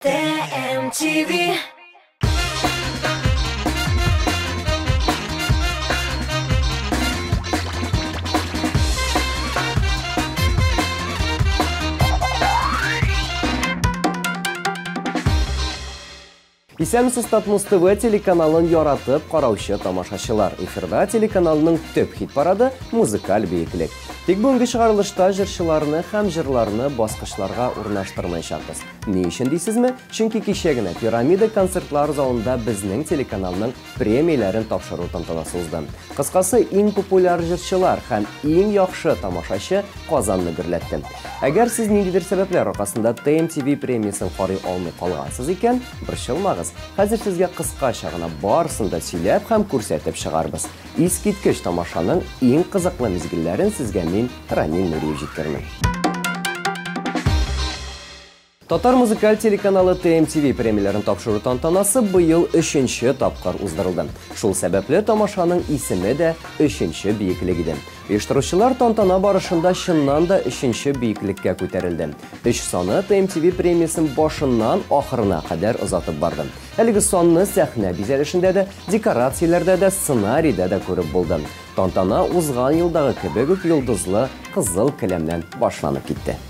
TMTV. Исәмсез Татмус ТВ телеканалын яратып караучы тамашачылар. Эфирда телеканалының төп хит парады музыкаль бейеклек. Тик бүгенге чыгарылышта җырчыларны һәм җырларны баскычларга урнаштырмаячакбыз. Ни өчен дисезме? Чөнки кичә генә Пирамида концертлар залында безнең телеканалның премияләрен тапшыру тантанасы узды. Кыскасы, иң популяр җырчылар һәм иң яхшы тамашачы Казанны гөрләтте. Әгәр сез ниндидер сәбәпләр аркасында TMTV премиясын карый алмый калгансыз икән, борчылмагыз. Хәзер сезгә кыскача гына барысын да сөйләп һәм күрсәтеп чыгарбыз. Искиткеч тамашаның иң кызыклы мизгелләрен сезгә мин Рамил Нуриев җиткермен. Татар музыкаль телеканалы TMTV премияләрен тапшыру тантанасы быел 3нче тапкыр уздырылды. Шул сәбәпле тамашаның исеме дә 3нче бийеклек иде. Оештыручылар тантана барышында чыннан да 3нче бийеклеккә күтәрелде. 3 саны TMTV премиясын башыннан ахырына кадәр озатып барды. Әлеге санны сәхнә бизәлешендә дә, декорацияләрдә дә, сценарийда да күреп булды. Тантана узган елдагы кебек үк йолдызлы кызыл келәмнән башланып китте.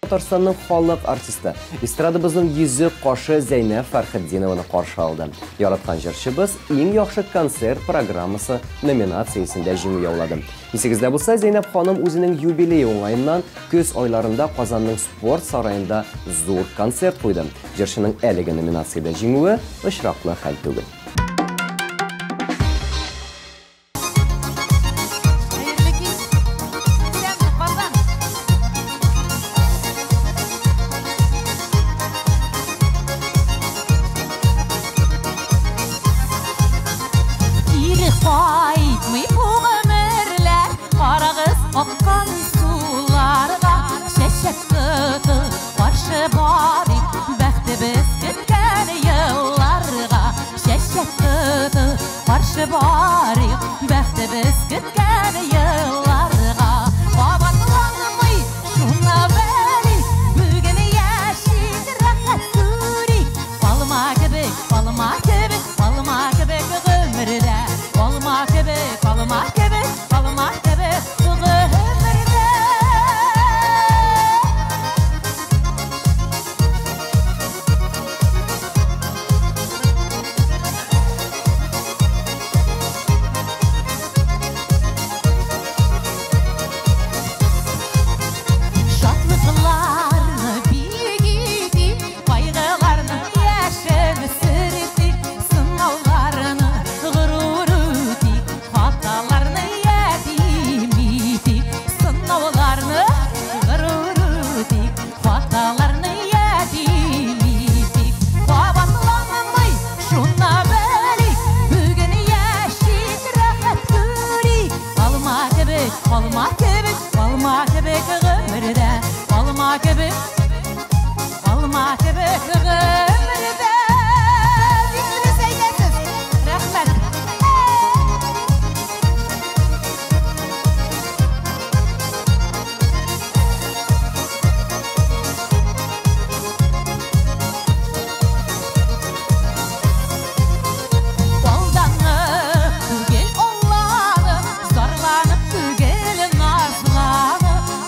Татарстанның халык артисты, эстрадабызның йөзе кашы Зәйнәп Фәрхетдинованы каршы алды. Яраткан җырчыбыз иң яхшы концерт программасы номинациясендә җиңү яулады. Исегездә булса, Зәйнәп ханым үзенең юбилей уңаеннан көз айларында Казанның спорт сараенда зур концерт куйды. Җырчының әлеге номинациядә җиңүе очраклы хәл түгел. Akkan sularga şeşek kıtı karşı bari bəxtimiz gitken yıllarga şeşek kıtı karşı bari bəxtimiz gitken yıllarga babatlanmay şuna beri bugün yaşayın rahat kuri balma gibi balma gibi balma gibi ömürde balma gibi balma gibi balma gibi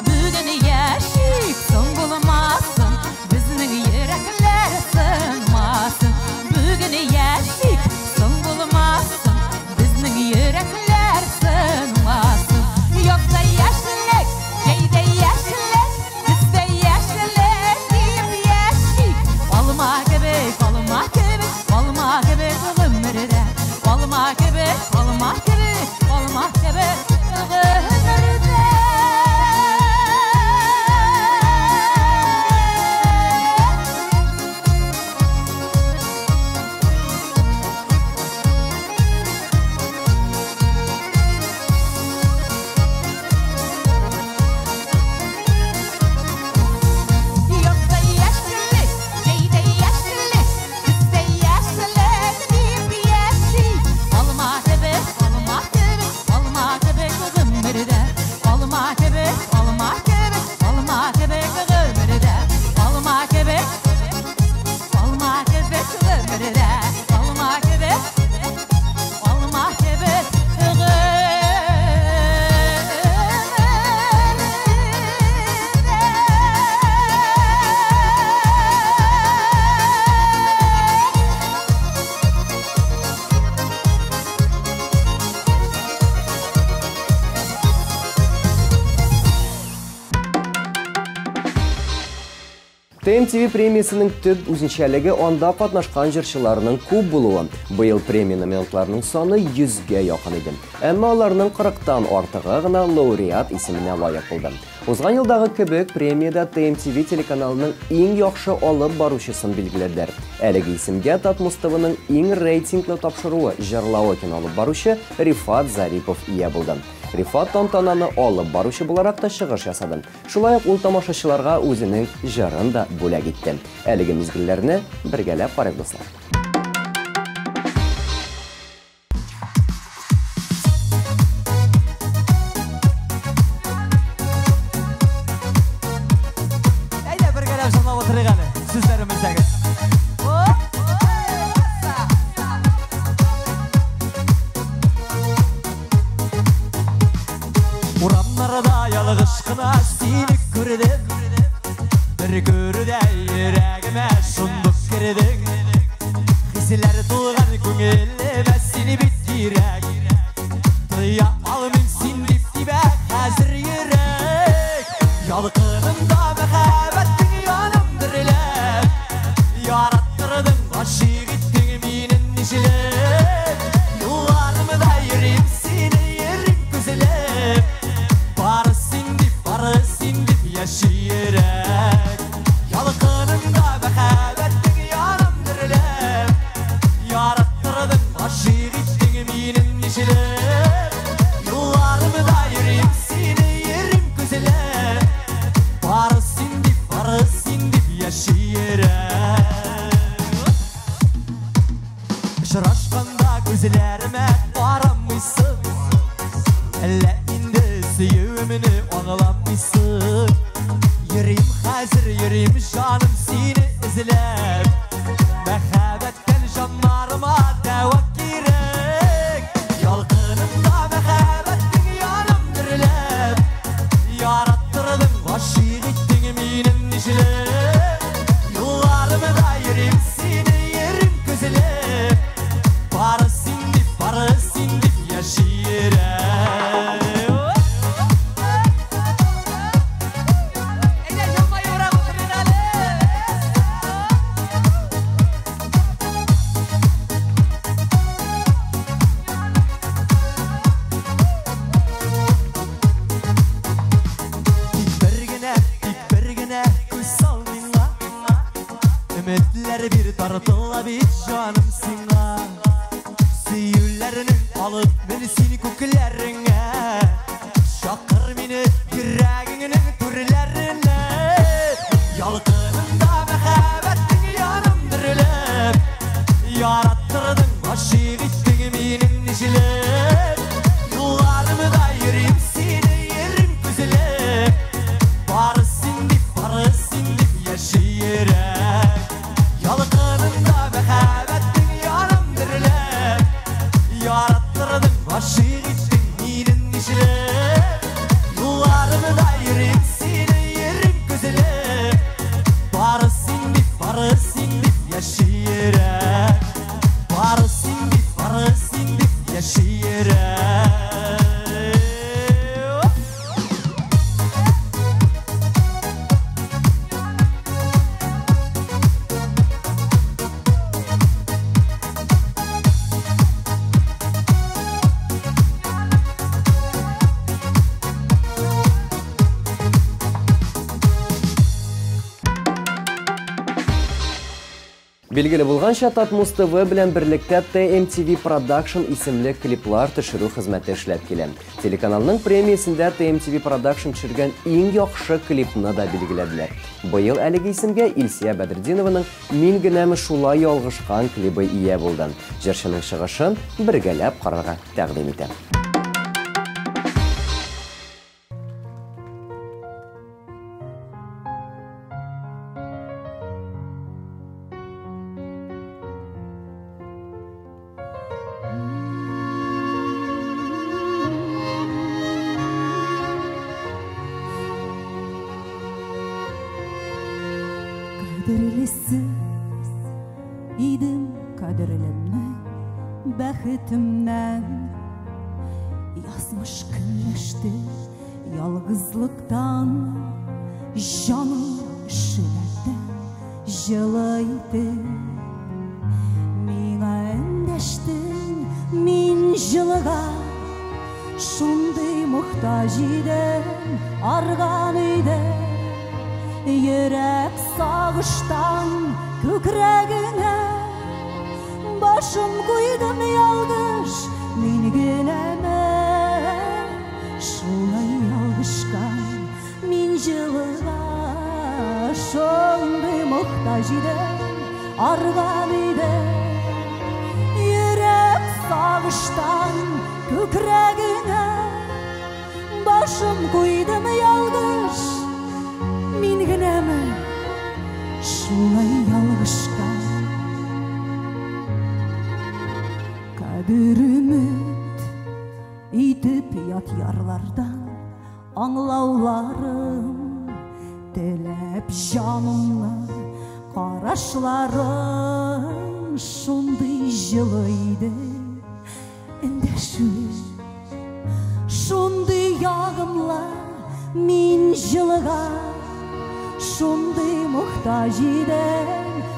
Bugün yaşayıp son bulamazsın bizning yürekler TMTV премиясының төп үзенчәлеге анда катнашкан җырчыларның күп булуы. Быел премия номинантларының саны 100-ге якын иде. Әмма аларның 40-тан артыгы гына лауреат исеменә лайык булды. Узган елдагы кебек премияда TMTV телеканалының иң яхшы алып баручысын билгеләделәр. Әлеге исемгә Татмус ТВның иң рейтинглы тапшыруы җырлавы алып баручы Рифат Зарипов ия булды. Рифат тантананы алып баручы буларак та чыгыш ясады. Шулай ук ул тамашачыларга үзенең җырын да бүләк итте. Әлеге мизгелләрне бергәләп карыйк дуслар. Әйдә бергәләп җырлап утырыйк әле. Сүзләремездәге. Урамнарда ялгыш кына сине күрдем. Бер күрүдә йөрәгемә шундук кирдең. Хисләр тулган күңелемә сине бит йөрәк. Тыя алмыйм син дип тибә хәзер йөрәк. Ялкынымда мәхәббәтең янымдыр иләп. Яраттырдың гашык иттең минен ничелеп. Юлларымда йөрим сине йөрим күзләп. Бары син дип яши йөрәк. Ялкынымда мәхәббәтең янымдыр иләп. Яраттырдың гашык иттең минен ничелеп. Юлларымда йөрим сине йөрим күзләп. Бары син дип яши йөрәк. Очрашканда күзләремә карамыйсың. Әллә инде сөюемне аңламыйсың. Йөрим хәзер йөрим җаным сине эзләп. Мәхәббәттән җаннарыма дәва кирәк. Ялкынымда мәхәббәтең янымдыр иләп. Яраттырдың гашык иттең минен ничелеп. Юлларымда йөрим сине йөрим күзләп. Бары син дип яши йөрәк. Ümitler bir tartıla bit canım sina. Süyüllerinin alıp beni seni kokularına. Şakır beni yüreğinin türlerine. Yalkınında мәхәббәтең yanımdır ilep. Yarattırdın aşık ittin minin nişilep. Yollarımda yürüyüm seni yerim güzelep. Bары син дип яши йөрәк. Ялкынында мәхәббәтең янымдыр иләп. Яраттырдың гашык иттең минен ничелеп. Юлларымда йөрим сине йөрим күзләп. Бары син дип яши йөрәк. Бары син дип яши йөрәк. Билгеле булганча Татмус ТВ белән берлектә TMTV Production исемле клиплар төшерү хезмәте эшләп килә. Телеканалның премиясендә TMTV Production төшергән иң яхшы клипны да билгеләделәр. Быел әлеге исемгә Илсия Бәдретдинованың «Мин генәме шулай ялгышкан» клибы ия булды. Җырчының чыгышын бергәләп карарга тәкъдим итәм. Кадерлесіз идім кадерлімнің бәхетімнен. Язмыш күнішті ялғызлықтан жаным шүләді. жылайды. Миңа өндештің, мен жылыға, шундай мұқтаж едім, арған үйді. Йөрәк сағыштан көкрәгеңә, башым қойдым ялгыш, мен генәме. Шулай ялгышкан мен жылыға, шундай мұқтаж едім, арған үйді. Йөрәк сағыштан көкрәгеңә, башым қойдым ялгыш, мен генәме. Шулай ялгышкан кадір үміт итеп ят ярлардан аңлауларым, теләп жанымнан қарашларым шундай жылайды. Эндәшү шундай ягымлы мен жылыға, шундай мұқтаж едім,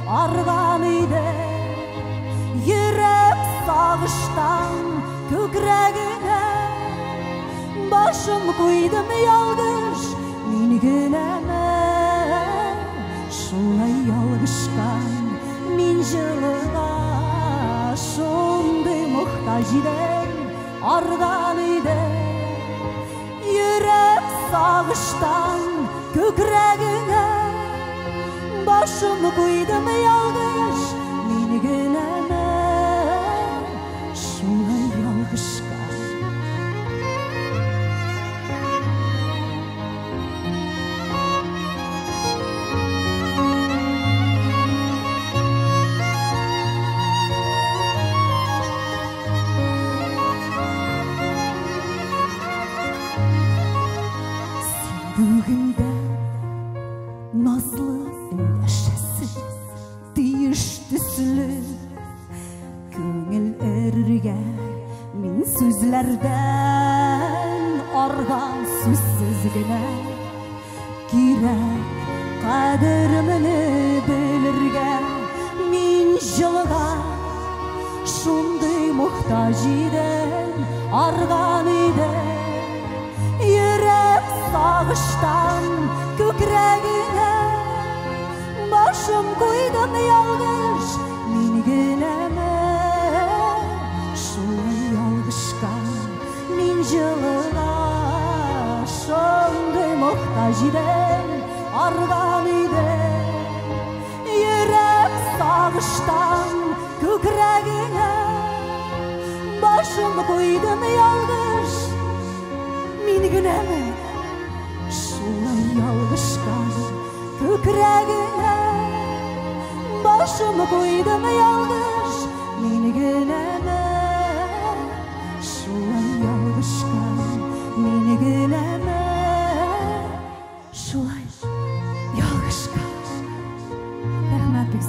арған үйді. Йөрәк сағыштан көкрәгеңә, башым қойдым ялгыш, мен генәме. Шулай ялгышкан мен жылыға, шундай мұқтаж едім, арған үйді. Йөрәк сағыштан көкрәгеңә, башым қойдым ялгыш, мен генәме. Шулай ялгышкан бүгінде назлы үндәшәсің, тиеш төсле. Күңел әргә мин сүзләрдән арган сүзсез генә. Кирәк кадеремне белергә, мин җылыга, шундый мұқтаж идем, арган идем. Йөрәк сағыштан көкрәгеңә, башым қойдым ялгыш, мен генәме. Шулай ялгышкан мен жылыға, шундый мұқтаж идем, арган идем. Йөрәк сағыштан көкрәгеңә, башым қойдым ялгыш, мен генәме. Шулай ялгышкан көкрәгеңә, башым қойдым ялгыш, мен генәме. Шулай ялгышкан мен генәме. Шулай ялгышкан. Рәхмәт бик.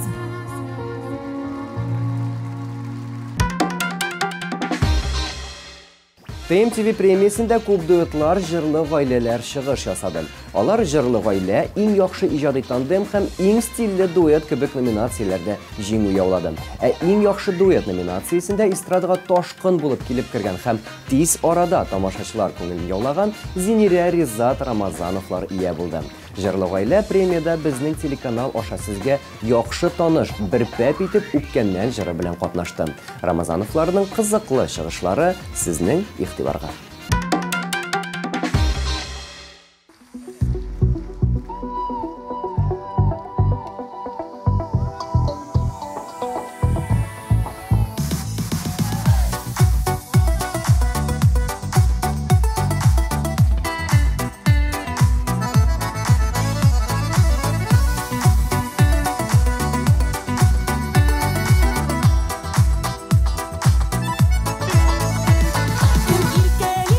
ТМТV премиясында күп дуэтлар, җырлы гаиләләр чыгыш ясады. Алар җырлы гаилә, иң яхшы иҗади тандем һәм иң стильле дуэт кебек номинацияләрдә җиңү яулады. Ә иң яхшы дуэт номинациясендә эстрадага ташкын булып килеп кергән һәм тиз арада тамашачылар күңелен яулаган Зинирә Ризат Рамазановлар ия булды. Җырлы гаилә премияда безнең телеканал аша сезгә яхшы таныш бер пәп итеп үпкәннән җыры белән катнашты. Рамазановларның кызыклы чыгышлары сезнең игътибарга. Ülkenin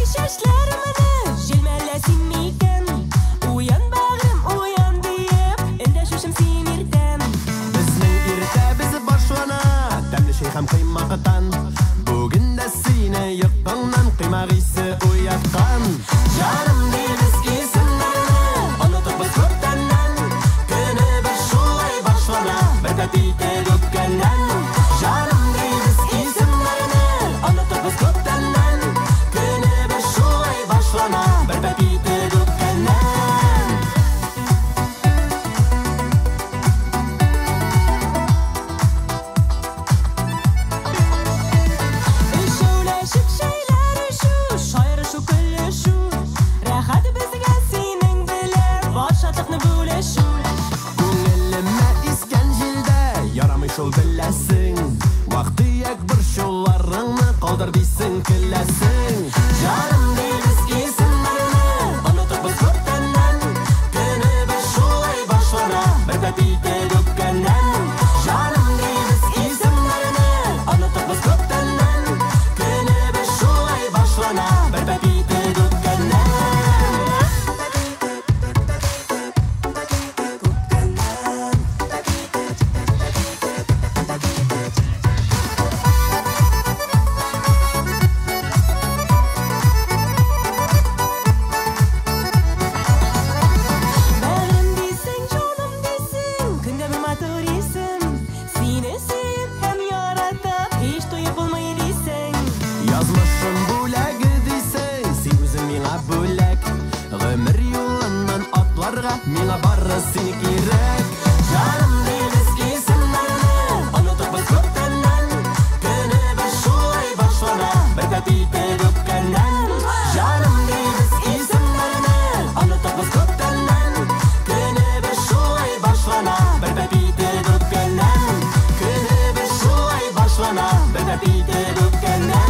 küləsin. Canım deyiliz isimlərini, unutup köptəndən. Günü bir şulay başlana, bir bəbiydə dökkəndən. Canım deyiliz isimlərini, unutup köptəndən. Günü bir şulay başlana, bir bəbiydə dökkəndən. Yazmışım buləgi deysən, sen özün mına bölək. Ömür yolundan atlarga, mına barra seni kirək. Canım deyiliz isimlərini, unutup köptəndən. Günü bir şulay başlana, bir bəbiydə dökkəndən. Canım deyiliz isimlərini, unutup köptəndən. Günü bir şulay başlana, bir bəbiydə dökkəndən. Günü bir şulay başlana, bir bəbiydə dökkəndən.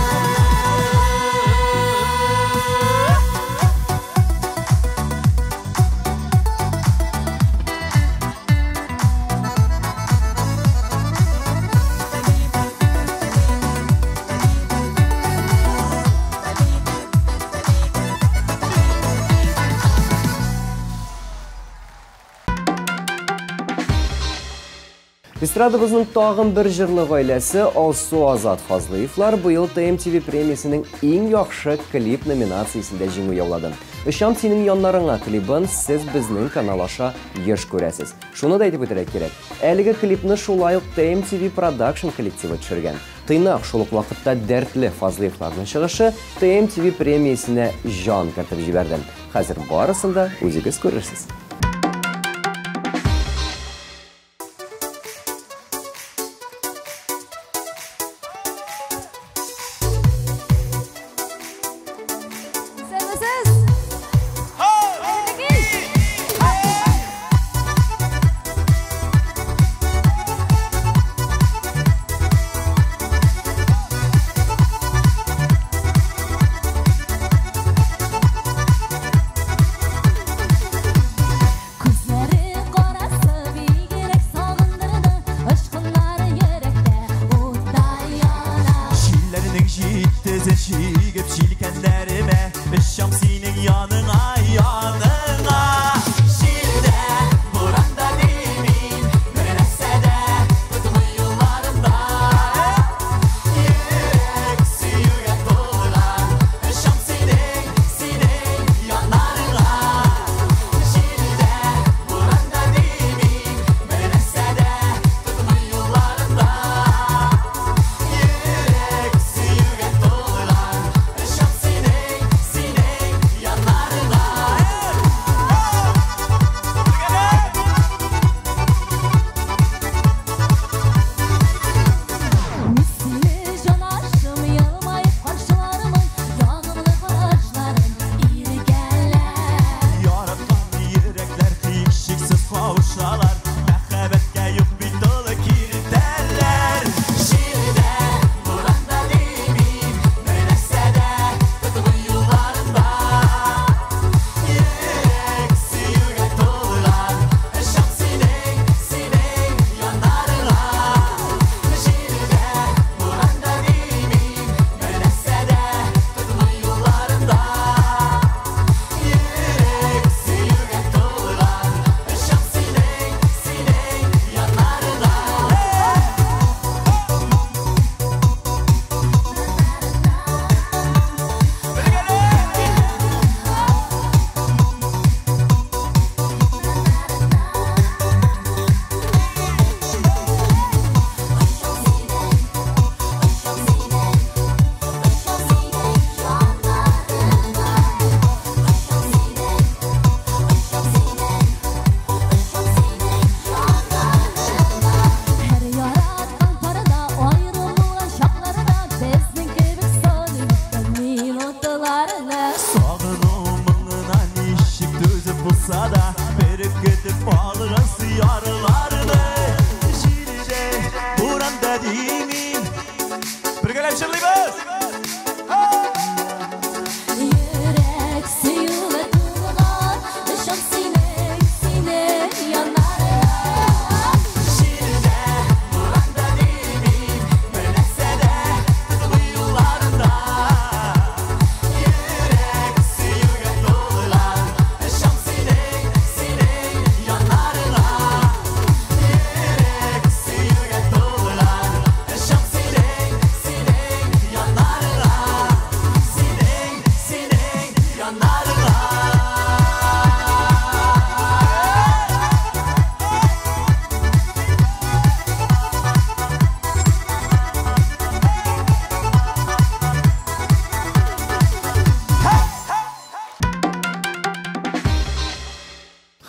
Estradımızın tağın bir jırlıq ailəsi Alsu Azad Fazlıevlar bu yıl TMTV premiyasının en yaxşı klip nominasiyasında jingü yolladı. Işam senin yanlarına klibin siz bizning kanal aşa еш көрәсіз. Şunu da aytып ötürək gerek. Әлігі klipni şulayıq TMTV Production kollektivi düşürген. Тыйнақ шулық вақытта дәртлі Фазлыевлардың шығышы TMTV премиясына жан кіртіп жіберді. Қазір барысында өзіңіз көрерсіз.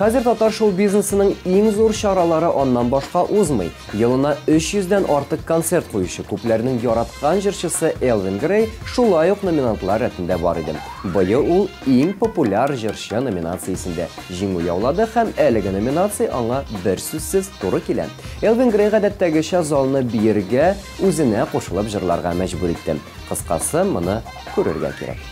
Хәзер татар шоу-бизнесының иң зур чаралары аннан башка узмый. Елына 300-дән артык концерт куючы күпләрнең яраткан җырчысы Элвин Грей шулай ук номинантлар рәтендә бар иде. Быел ул иң популяр җырчы номинациясендә җиңү яулады һәм әлеге номинация аңа бер сүзсез туры килә. Элвин Грей гадәттәгечә залны биергә, үзенә кушылып җырларга мәҗбүр итте. Кыскасы, моны күрергә кирәк.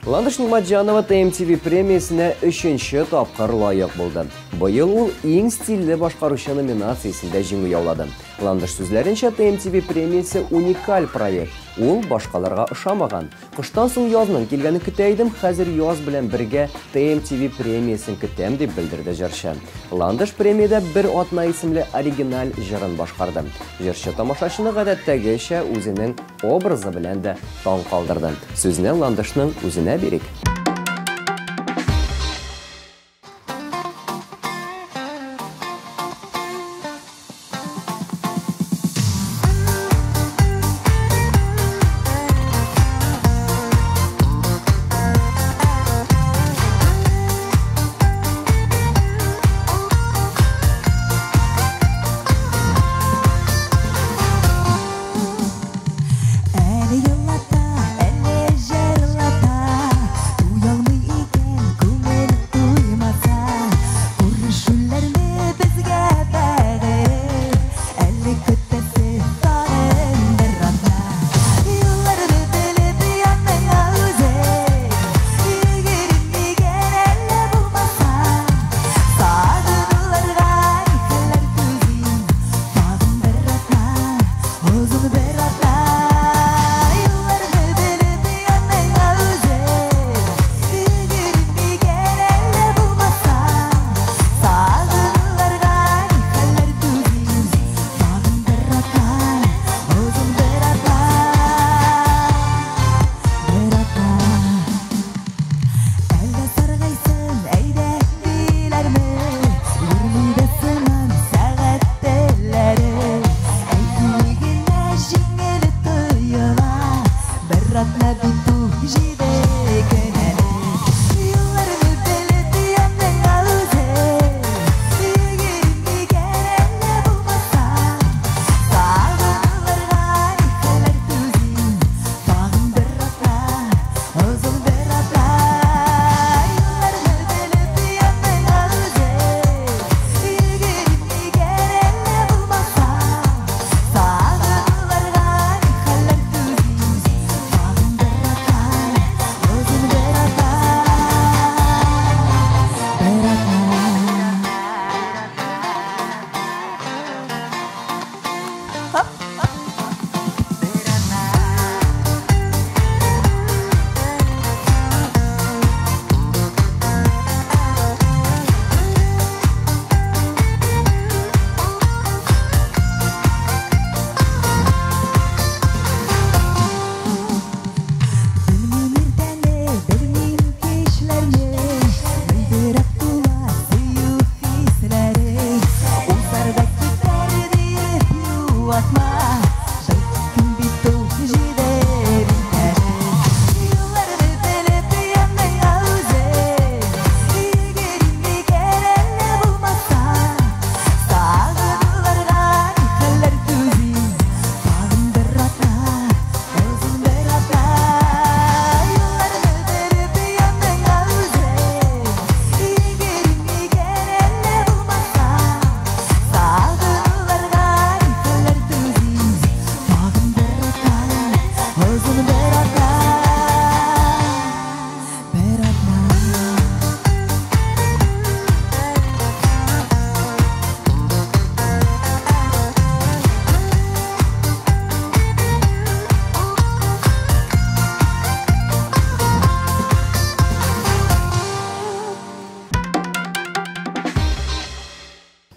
Ландыш Нигъмәтҗанова TMTV премиясенә 3-нче тапкыр лайык булды. Быел ул иң стильле башкаручы номинациясендә җиңү яулады. Ландыш сүзләренчә, TMTV премиясе уникаль проект. Ул башкаларга ошамаган. Кыштан соң язның килгәнен көтә идем, хәзер яз белән бергә TMTV премиясын көтәм дип белдерде җырчы. Ландыш премиядә бер атна исемле оригиналь җырын башкарды. Җырчы тамашачыны гадәттәгечә үзенең образы белән дә таң калдырды. Сүзне Ландышның үзенә бирик.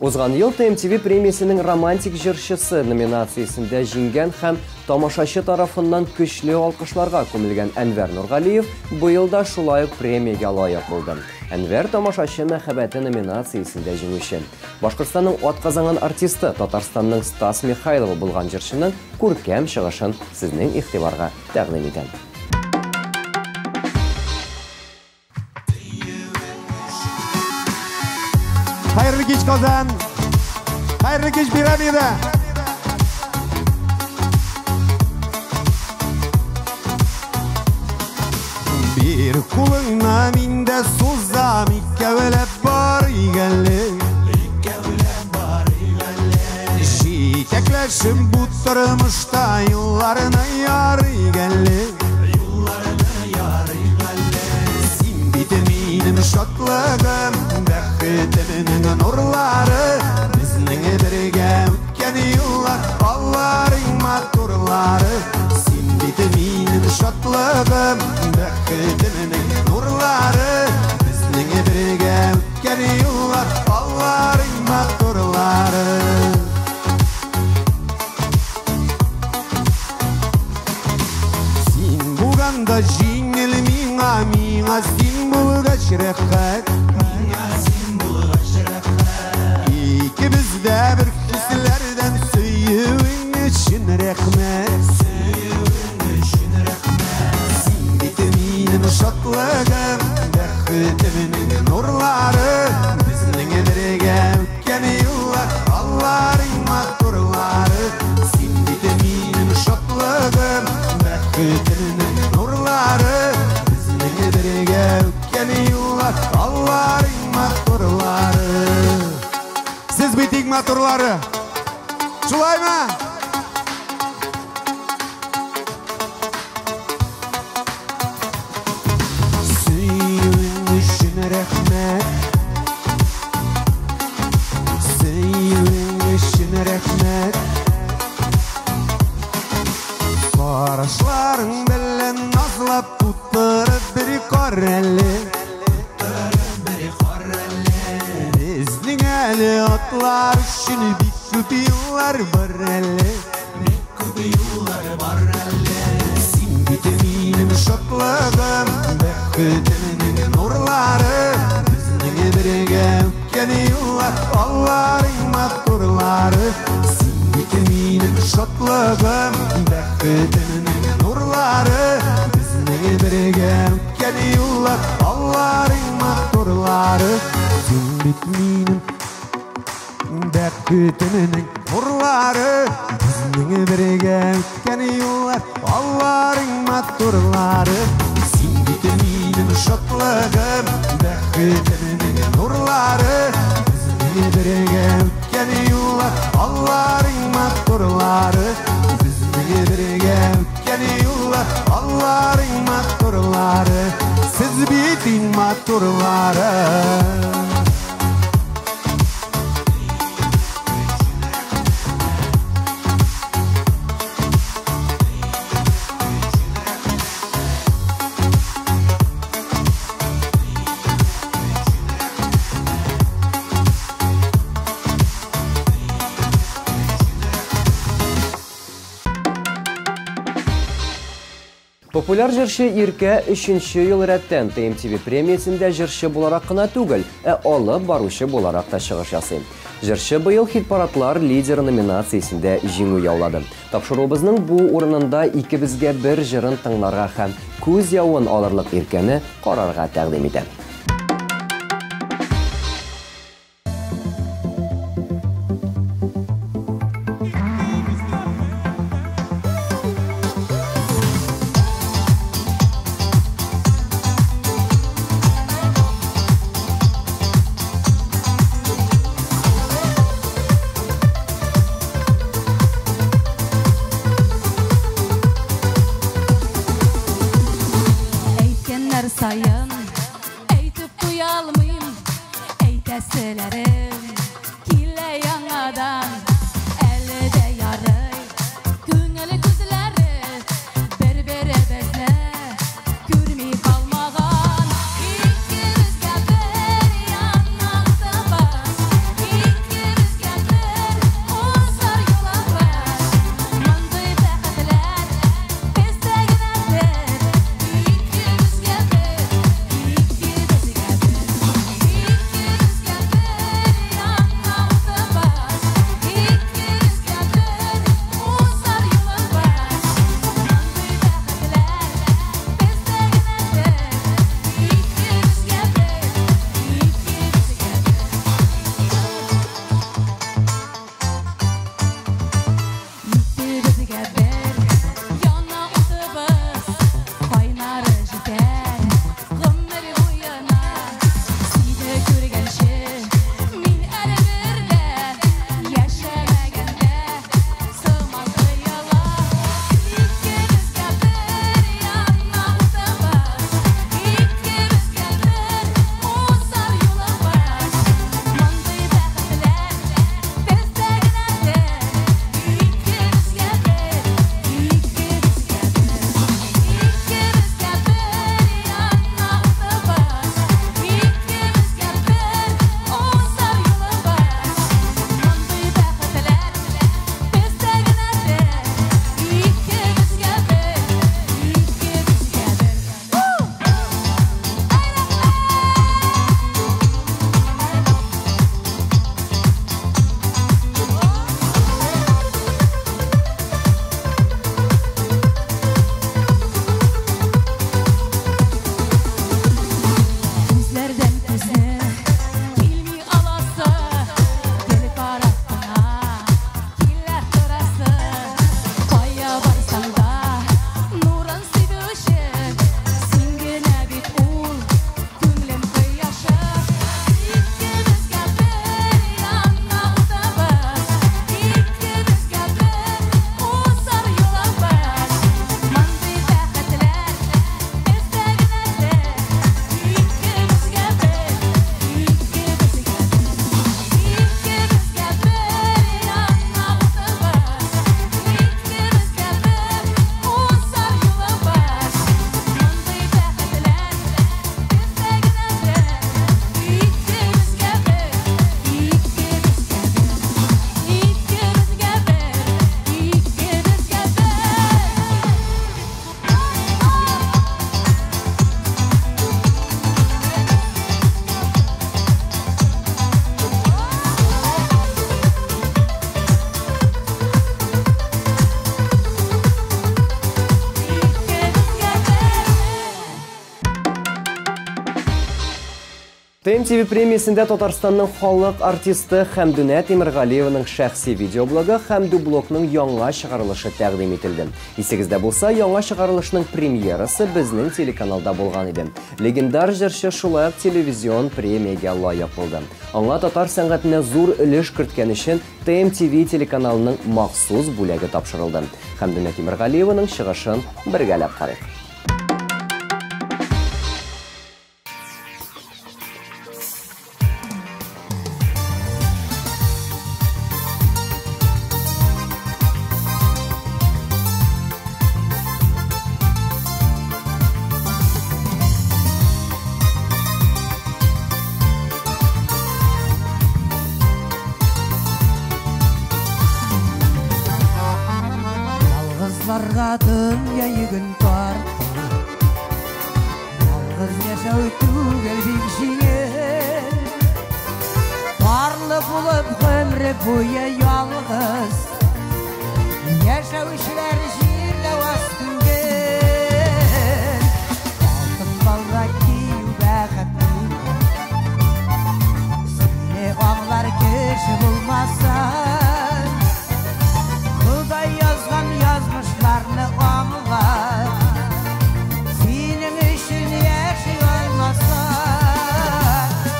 Узган ел TMTV премиясенең романтик җырчысы номинациясендә җиңгән һәм тамашачы тарафыннан көчле алкышларга күмелгән Әнвәр Нургалиев быел да шулай ук премиягә лаек булды. Әнвәр тамашачы мәхәббәте номинациясендә җиңүче. Башкортстанның атказанган артисты Татарстанның Стас Михайлов булган җырчының күркәм чыгышын сезнең игътибарга тәкъдим итәм. Hayırlı geç Kazan, hayırlı geç piramide. Bir kuluna minde suzam ikkevelep var igenli. Şitekleşim bu tırmışta yıllarına yar igenli. Sin biteminim şatlığım, bəhetimin şatlığım Bəktimin nurları Bizning birge ötken yıllar Allah'ın makturları Sen buganda jingil mina sen bulgaç rəqqət İkimiz de bir hislerden Söyüğün için rəhmət Sen bitiminim şatlığım Bəktimin nurları Bizning birge ötken yıllar Allah'ın makturları Sen bitiminim şatlığım Bəktimin nurları Bizning birge ötken yıllar Allah'ın makturları Siz bitik maturları Şulay mı? Söyüğün üçün rəhmət Söyüğün üçün rəhmət Qarışların bilen nazlap Tutturub bir qarrəli Bizning əli atlar üçün bir köp yıllar var əli Sen bitiminim şatlığım Bəktimin nurları Bizning birge ötken yıllar Allah'ın makturları Sen bitiminim şatlığım Bəktimin nurları Bizning birge ötken yıllar Allah'ın makturları Sen bitiminim Bəktimin nurları Bizning birge ötken yıllar Allah'ın makturları Sen bitiminim şatlığım Bəktimin nurları Bizning birge ötken yıllar Allah'ın makturları Bizning birge ötken yıllar Allah'ın makturları Siz bitin makturları Популяр жыршы Иркә 3-нче ел рәттән TMTV премиясендә жыршы буларак кына түгел, алып баручы буларак та чыгыш ясый. Жыршы быел хит-парадлар лидеры номинациясендә җиңү яулады. Тапшыруыбызның бу урынында икебезгә бер җырын тыңларга һәм күз явын алырлык Иркәне карарга тәкъдим итәм. Sayın, eytip duyalmayım, eytəsilərim, kile yanadan, əldə yarı, günəli güzləri, berbere bezlə, görmey kalmağan, ikimiz gəbir yanaqda baş, ikimiz gəbir uzar yola baş, mandı bəxtlər, bizdə günədir, ikimiz gəbir. ТМТV премиясендә Татарстанның халык артисты Хәмдүнә Тимергалиеваның шәхси видеоблогы һәм дублогның яңа чыгарылышы тәкъдим ителде. Исегездә булса, яңа чыгарылышның премьерасы безнең телеканалда булган иде. Легендар җырчы шулай ук телевизион премиягә лаек булды. Аңа татар сәнгатенә зур өлеш керткән өчен ТМТV телеканалының махсус бүләге тапшырылды. Хәмдүнә Тимергалиеваның чыгышын бергәләп карыйк. Yalğızlarga dünya yükün tarttı, yalğız yaşau tugel bir şiir. Barlı bulup ömrü boyu yalğız, yaşau işler şiirle vas tugel. Altın balda kiyu bəxətli, seni ağlar kişi bulmazsan, Xuday yazgan yazmışlarını anlar, senin işin yaşay olmasa,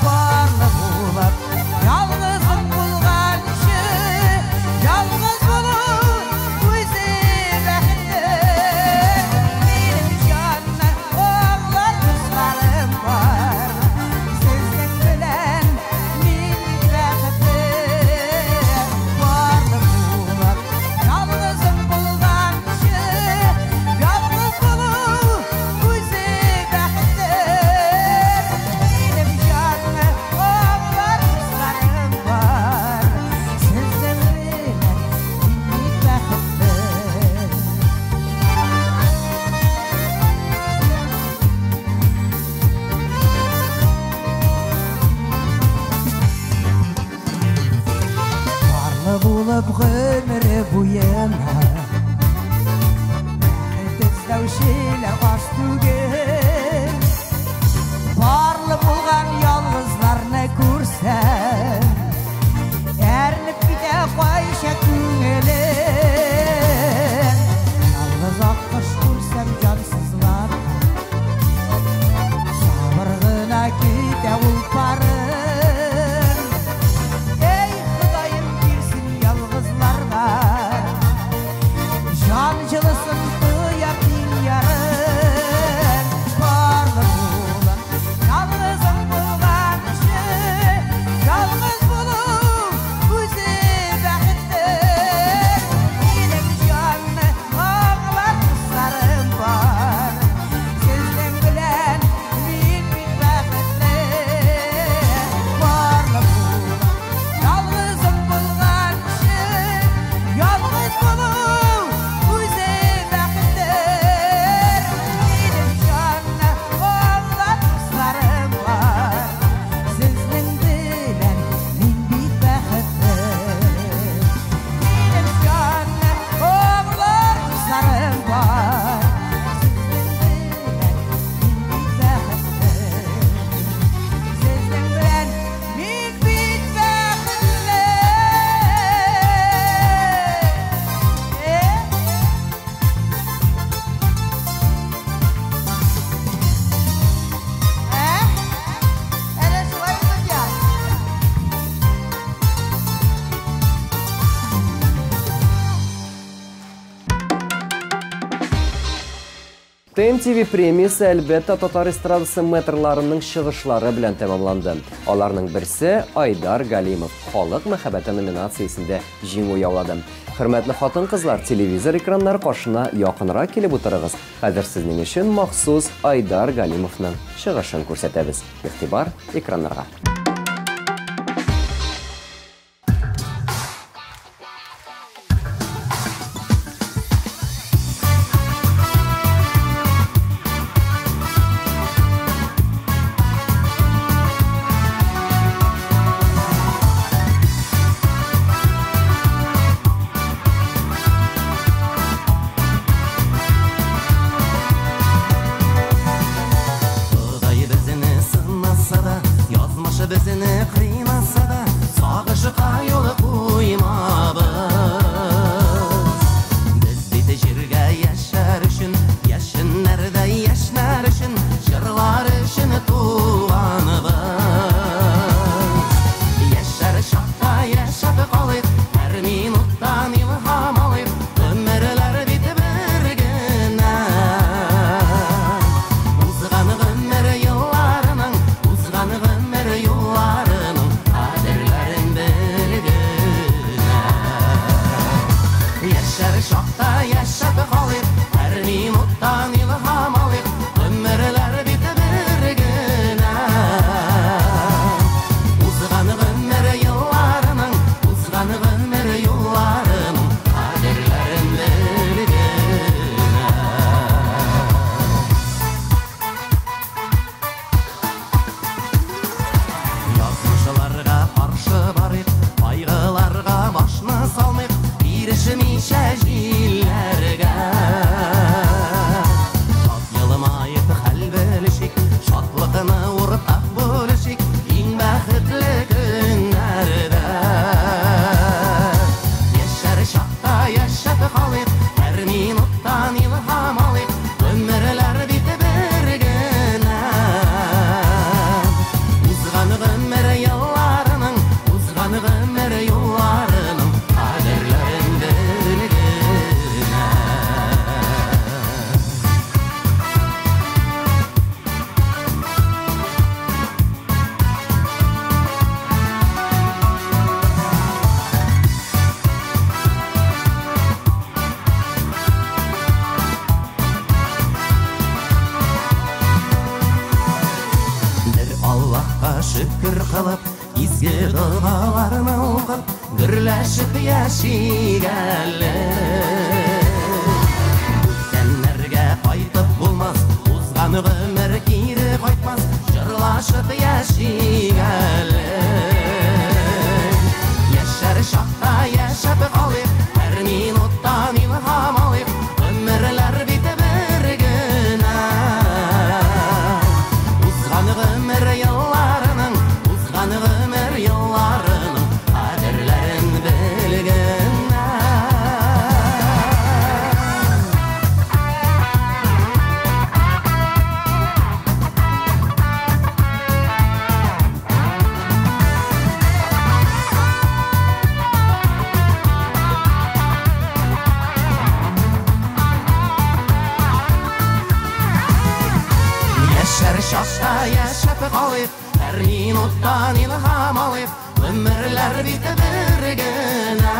barlı bulup yalnızım bulgançı, yalnız bulup özü bəxtli. Benim canına oğlar kızlarım var, sizden bilen min bəxtli. Barlı bulup yalnızım bulgançı, yalnız bulup özü bəxtli. Benim canına oğlar kızlarım var, sizden bilen min bəxtli. Barlı bulup ömrü boyuna izlevşiyle az tugel. Barlı bulgan yalnızlarını görsen, ernip bide koyşa küngelen. Yalnız akış görsem cansızlarla, sabırgına gide ulparım. Ey Xudayım girsin yalğızlarga, cancılısın duyar dünyarın. Barlı bulan yalnızım bulgançı, yalnız bulup özü bəxtli. Benim canlı ağlar kızlarım var, sizden bilen min bəxtli. Barlı bulan yalnızım bulgançı, yalnız bulup özü bəxtli. Benim canlı ağlar kızlarım var, sizden bilen min bəxtli. Benim canlı ağlar kızlarım var, sizden bilen min bəxtli. Öyle şurayı tut ya. ТМТV премиясы әлбәттә татар эстрадасы метрларының чыгышлары белән тәмамланды. Аларның берсе Айдар Галимов халык мәхәббәте номинациясендә җиңү яулады. Хөрмәтле хатын-кызлар, телевизор экраннары каршына якынрак килеп утырыгыз. Хәзер сезнең өчен махсус Айдар Галимовның чыгышын күрсәтәбез. Игътибар экраннарга. Xuday bizini sınmasa da, Изге дұғаларын оқып гүрләшіп яшигәле Өткәннәргә кайтып булмас узган гомер кире кайтмас җырлашып яшигәле Яшәр чакта яшәп калыйк һәр минуттан илһам алыйк гомерләр бит бер генә узган гомер елларының узган гомер елларының кадерләрен белгән Шашта яшәп калыйк, һәр минуттан илһам алыйк, гомерләр бит бер генә.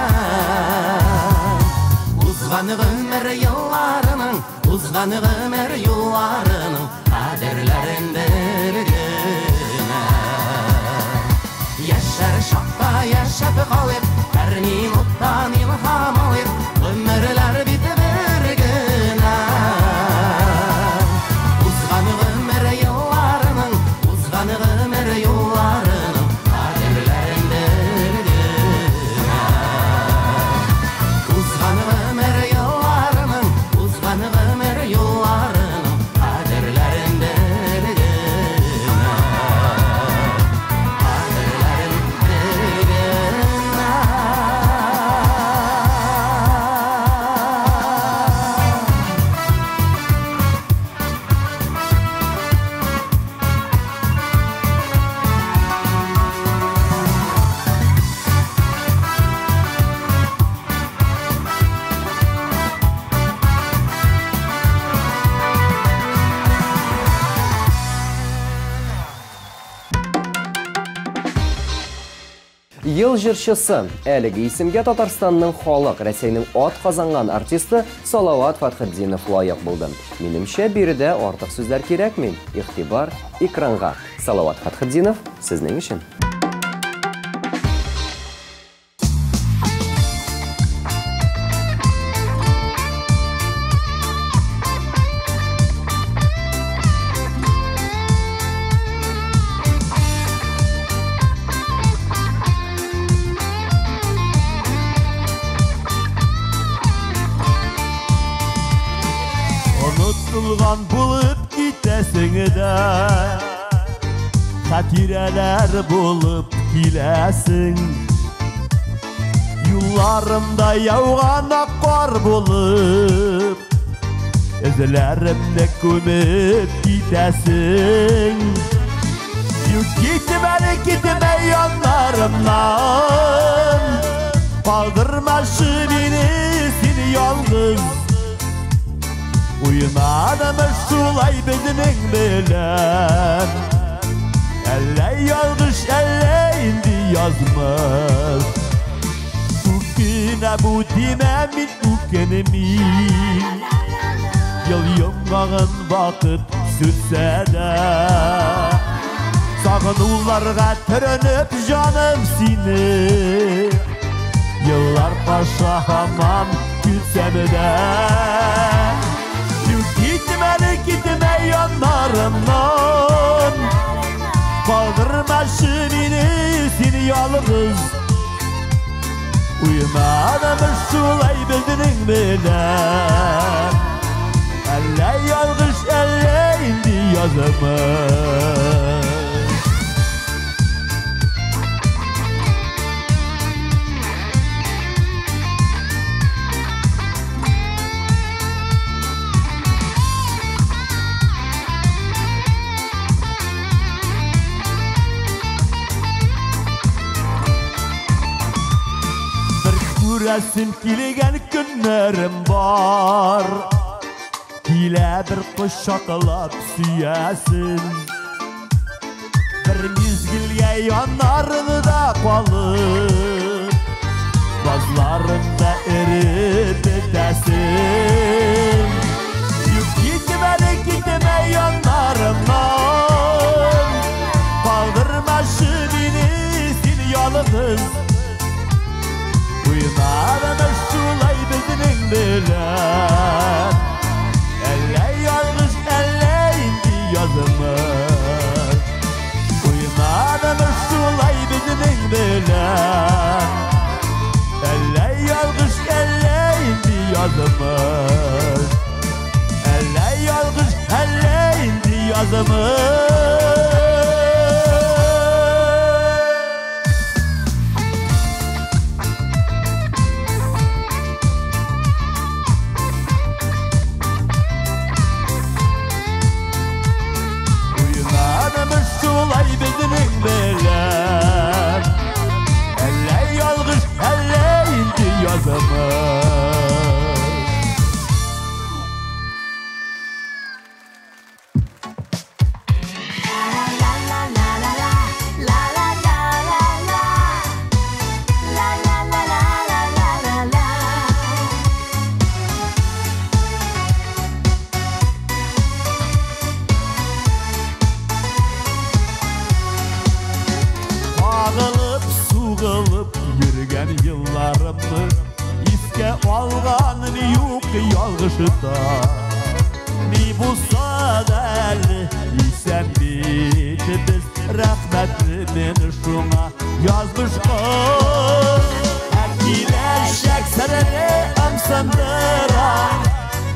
Узган гомер елларының, узган гомер юлларының кадерләрен белгәнә. Яшәр чакта яшәп калыйк, һәр минуттан илһам алыйк, гомерләр бит бер генә. Узган гомер елларының, узган гомер юлларының кадерләрен белгәнә. Узган гомер елларының, узган гомер юлларының кадерләрен белгәнә. Кадерләрен белгәнә. Ел җырчысы, әлеге исемгә Татарстанның халык, Рәсәйнең ат казанган артисты Салават Фатхетдинов лайык булды. Минемчә, биредә артык сүзләр кирәкми. Игътибар экранга. Салават Фатхетдинов сезнең өчен. Unutulgan bulup gitesің de Хатирәләр булып киләсең Юлларымда яуган ак кар булып Эзләремне күмеп китәсең Китмә яннарымнан Калдырмашы мине син ялгыз Уйнадымыз шулай безнең белән Әллә ялгыш, әллә инде язмыш Үкенә бу димә мин үкенмим Ел йомгагын вакыт сүрсә дә Сагынуларга төренеп җаным сине Еллар паша һаман күрсәм дә Китмә яннарымнан Калдырмашы мине син ялгыз Уйнадымыз шулай безнең белән Әллә ялгыш, әллә инде язмыш Күрәсем килгән көннәрем бар Килә бер кочаклап сөясен Бер мизгелгә яннарында калып Базларында эреп бетәсен Китмә яннарымнан Калдырмашы мине син Ağılıp suğılıp yürgen yıllarımı İske alğanın yok yalgışıda Mi bulsa derdi İsen biti biz Rahmetlimin şuna yazmış Akileşek serene amsandıra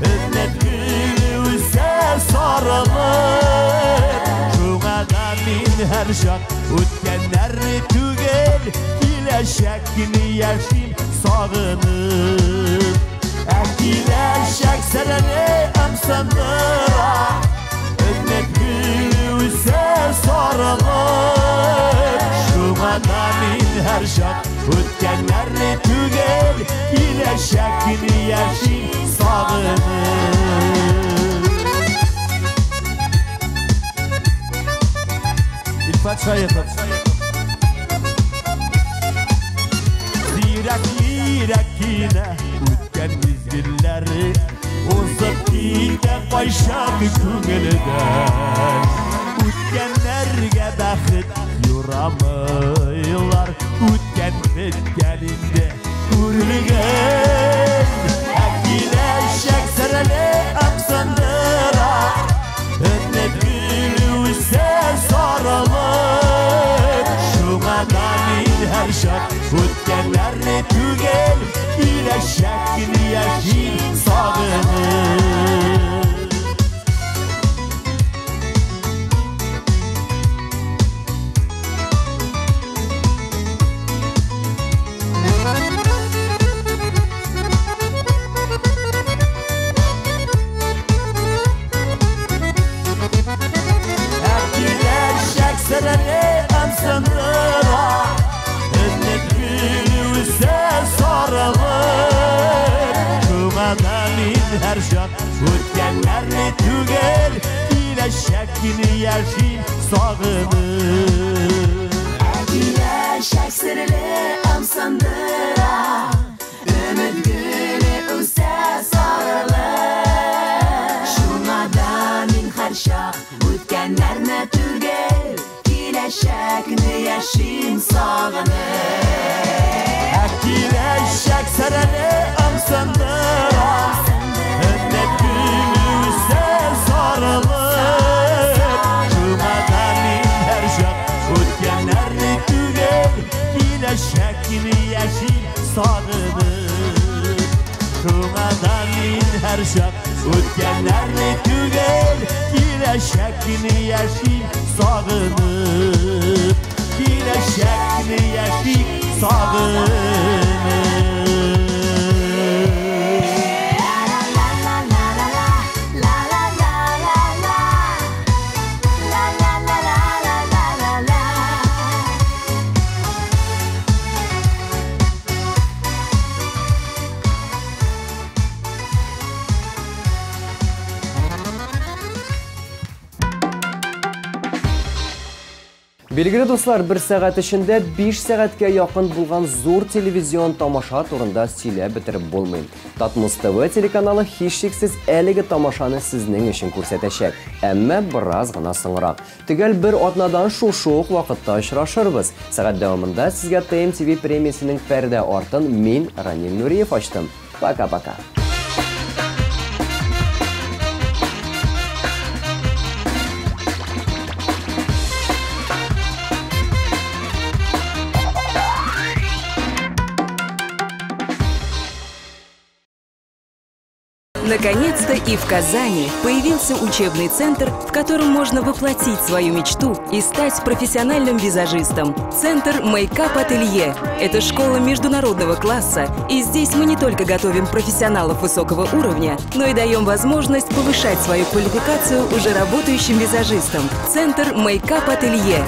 Ümmet gülü ise sarılır Şuna da min her şak Ötkenleri tügel Kileşekini yaşayım sağınıp Kileşek serene amsandıra Ümmet gülü ise sarılır Şuna da min her şak Ötkenleri tügel Kileşekini yaşayım sağınıp İlfat Şayık'ın Zirak yine Ütken mizgilleri Uzak gide başak küngülden Ütkenlerge baxıt yuramıylar Ütken bitkeninde Ürülgen Akileşek serele amsandıra Önnet gülü ise sarılır Şuna da min her şak Ötkenlerle tügel İleşekini yaşayım sağınır Akileşek serene amsandıra Önnet gülü ise sarılır Şumada min her şak Ötkenlerle tügel İleşekini yaşayım sağınır Akileşek serele amsandıra Ümit gülü ise sarılır Şuna min her şak Ötkenlerle tügel İleşekini yaşayım sağınır Akileşek serene amsandıra Önnet gülü ise sarılır Şumada min her şak Ötkenlerle tügel İleşekini yaşayım sağınır Şumada min her şak Ötkenlerle tügel İleşekini yaşayım sağınır İleşekini yaşayım sağınır Белгілі достар, бір сағат ішінде 5 сағатқа яқын болған зор телевизион тамаша турында сөйлеп бітіріп болмайм. Татмус ТВ телеканалы һичшиксез әлеге тамашаны сезнең өчен күрсәтәчәк, әмма бераз гына соңрак. Төгәл бер атнадан шушы ук вакытта очрашырбыз. Сәгать дәвамында сезгә ТМ-ТВ премиясенең пәрдә артын мин, Ранил Нуриев, ачтым. Пока-пока. Наконец-то и в Казани появился учебный центр, в котором можно воплотить свою мечту и стать профессиональным визажистом. Центр Мейкап-ателье – это школа международного класса, и здесь мы не только готовим профессионалов высокого уровня, но и даем возможность повышать свою квалификацию уже работающим визажистам. Центр Мейкап-ателье.